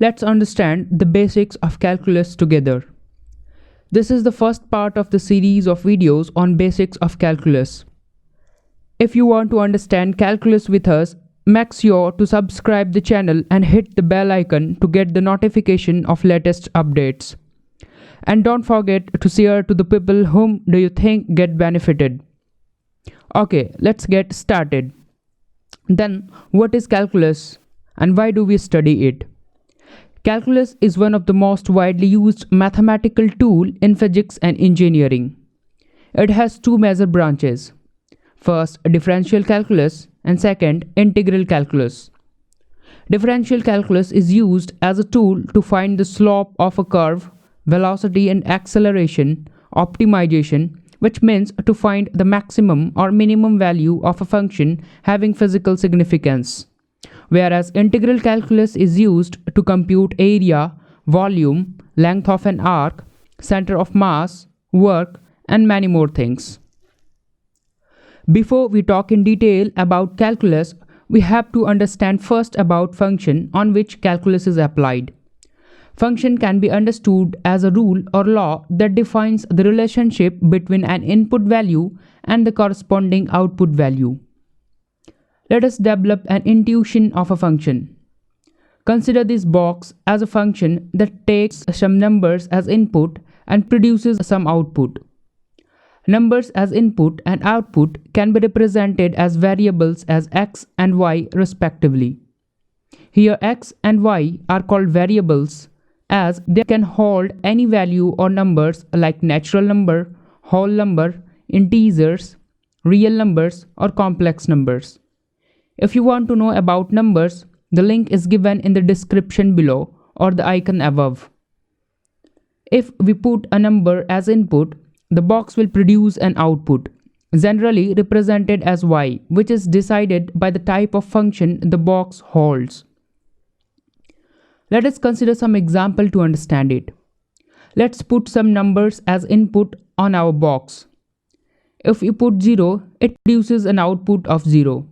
Let's understand the basics of calculus together. This is the first part of the series of videos on basics of calculus. If you want to understand calculus with us, make sure to subscribe the channel and hit the bell icon to get the notification of latest updates. And don't forget to share to the people whom do you think get benefited. Okay, let's get started. Then, what is calculus and why do we study it? Calculus is one of the most widely used mathematical tool in physics and engineering. It has two major branches. First, differential calculus and second, integral calculus. Differential calculus is used as a tool to find the slope of a curve, velocity and acceleration, optimization, which means to find the maximum or minimum value of a function having physical significance. Whereas integral calculus is used to compute area, volume, length of an arc, center of mass, work, and many more things. Before we talk in detail about calculus, we have to understand first about function on which calculus is applied. Function can be understood as a rule or law that defines the relationship between an input value and the corresponding output value. Let us develop an intuition of a function. Consider this box as a function that takes some numbers as input and produces some output. Numbers as input and output can be represented as variables as x and y respectively. Here x and y are called variables as they can hold any value or numbers like natural number, whole number, integers, real numbers or complex numbers. If you want to know about numbers, the link is given in the description below or the icon above. If we put a number as input, the box will produce an output, generally represented as y, which is decided by the type of function the box holds. Let us consider some example to understand it. Let's put some numbers as input on our box. If you put 0, it produces an output of 0.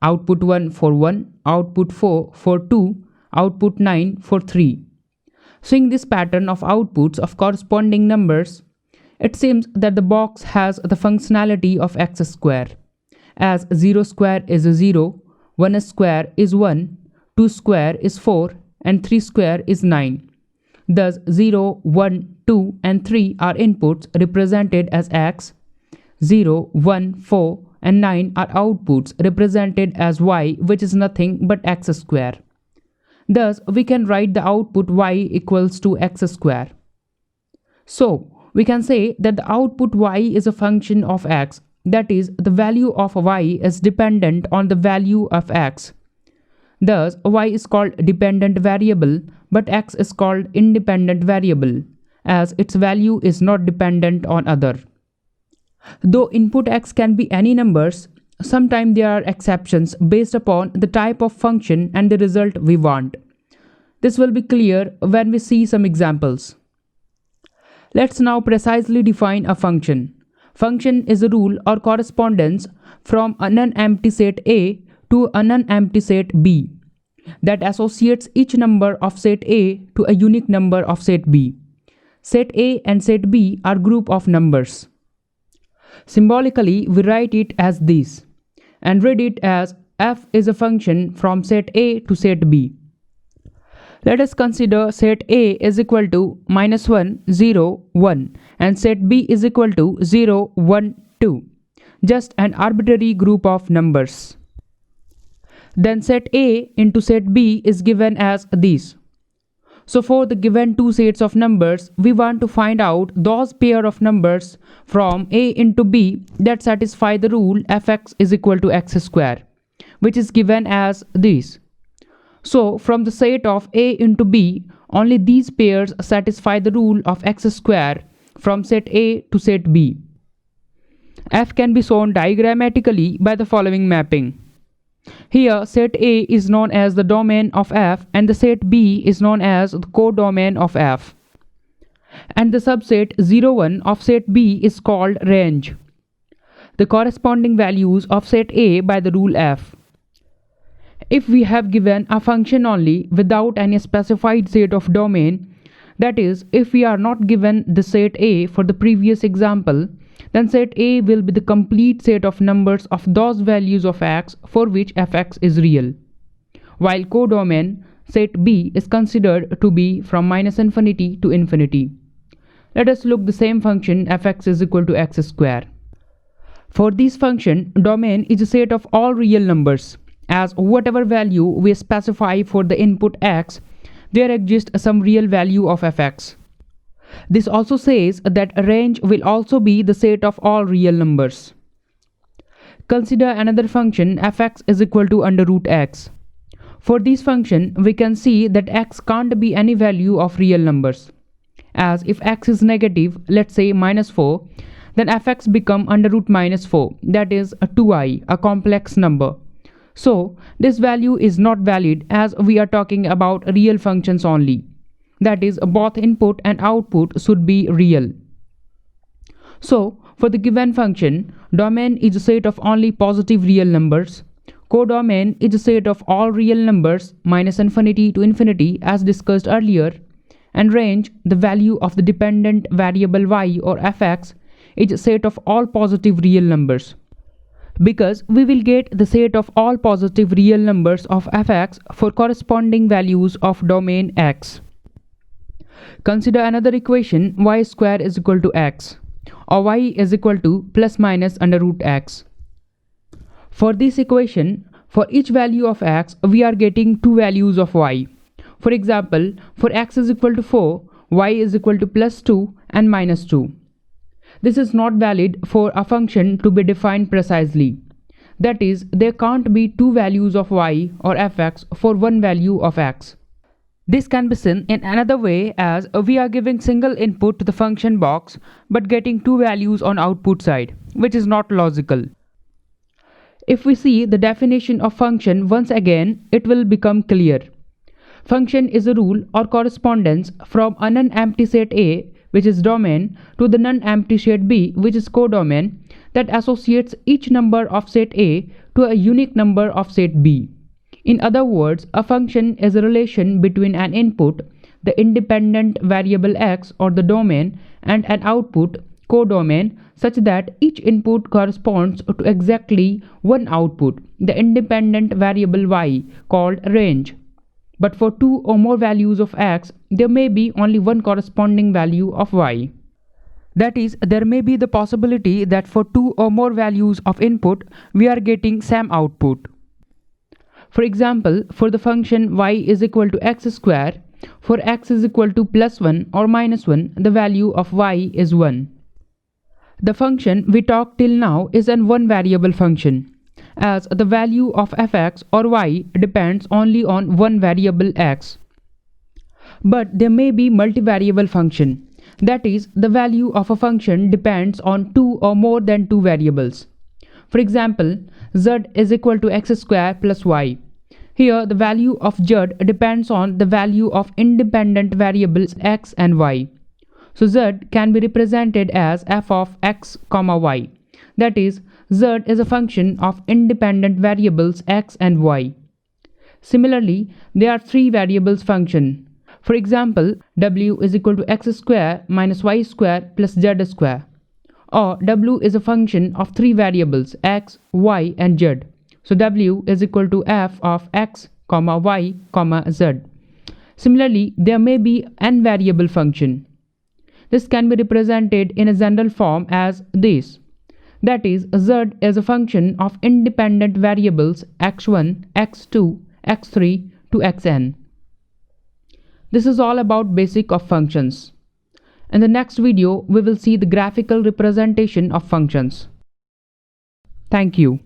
Output 1 for 1, output 4 for 2, output 9 for 3. Seeing this pattern of outputs of corresponding numbers, it seems that the box has the functionality of x square, as 0 square is 0, 1 square is 1, 2 square is 4, and 3 square is 9. Thus 0, 1, 2 and 3 are inputs represented as x, 0, 1, 4 and 9 are outputs represented as y, which is nothing but x square. Thus we can write the output y equals to x square. So we can say that the output y is a function of x, that is, the value of y is dependent on the value of x. Thus, y is called dependent variable, but x is called independent variable, as its value is not dependent on other. Though input x can be any numbers, sometimes there are exceptions based upon the type of function and the result we want. This will be clear when we see some examples. Let's now precisely define a function. Function is a rule or correspondence from a non-empty set A to a non-empty set B that associates each number of set A to a unique number of set B. Set A and set B are group of numbers. Symbolically, we write it as this and read it as f is a function from set A to set B. Let us consider set A is equal to -1, 0, 1 and set B is equal to 0, 1, 2, just an arbitrary group of numbers. Then set A into set B is given as this. So for the given two sets of numbers, we want to find out those pair of numbers from A into B that satisfy the rule fx is equal to x square, which is given as this. So from the set of A into B, only these pairs satisfy the rule of x square from set A to set B. F can be shown diagrammatically by the following mapping. Here set A is known as the domain of F and the set B is known as the codomain of F. And the subset 01 of set B is called range. The corresponding values of set A by the rule F. If we have given a function only without any specified set of domain, that is, if we are not given the set A for the previous example, then set A will be the complete set of numbers of those values of x for which fx is real, while codomain set B is considered to be from -infinity to infinity. Let us look the same function fx is equal to x square. For this function, domain is a set of all real numbers, as whatever value we specify for the input x, there exists some real value of fx. This also says that range will also be the set of all real numbers. Consider another function fx is equal to under root x. For this function, we can see that x can't be any value of real numbers, as if x is negative, let's say -4, then fx become under root -4, that is a 2i, a complex number. So this value is not valid as we are talking about real functions only. That is, both input and output should be real. So for the given function, domain is a set of only positive real numbers. Codomain is a set of all real numbers -infinity to infinity as discussed earlier. And range, the value of the dependent variable y or fx, is a set of all positive real numbers, because we will get the set of all positive real numbers of fx for corresponding values of domain x. Consider another equation y square is equal to x, or y is equal to plus minus under root x. For this equation, for each value of x, we are getting two values of y. For example, for x is equal to 4, y is equal to plus 2 and -2. This is not valid for a function to be defined precisely. That is, there can't be two values of y or fx for one value of x. This can be seen in another way, as we are giving single input to the function box but getting two values on output side, which is not logical. If we see the definition of function once again, it will become clear. Function is a rule or correspondence from a non-empty set A, which is domain, to the non-empty set B, which is codomain, that associates each number of set A to a unique number of set B. In other words, a function is a relation between an input, the independent variable x or the domain, and an output, codomain, such that each input corresponds to exactly one output, the independent variable y, called range. But for two or more values of x, there may be only one corresponding value of y. That is, there may be the possibility that for two or more values of input, we are getting same output. For example, for the function y is equal to x square, for x is equal to plus 1 or -1, the value of y is 1. The function we talked till now is an one variable function, as the value of fx or y depends only on one variable x. But there may be multivariable function, that is, the value of a function depends on two or more than two variables. For example, z is equal to x square plus y. Here the value of z depends on the value of independent variables x and y. So z can be represented as f of x comma y. That is, z is a function of independent variables x and y. Similarly, there are three variables function. For example, w is equal to x square minus y square plus z square. Or w is a function of three variables x, y and z. So w is equal to f of x, y, z. Similarly, there may be n variable function. This can be represented in a general form as this. That is, z is a function of independent variables x1, x2, x3 to xn. This is all about basic of functions. In the next video, we will see the graphical representation of functions. Thank you.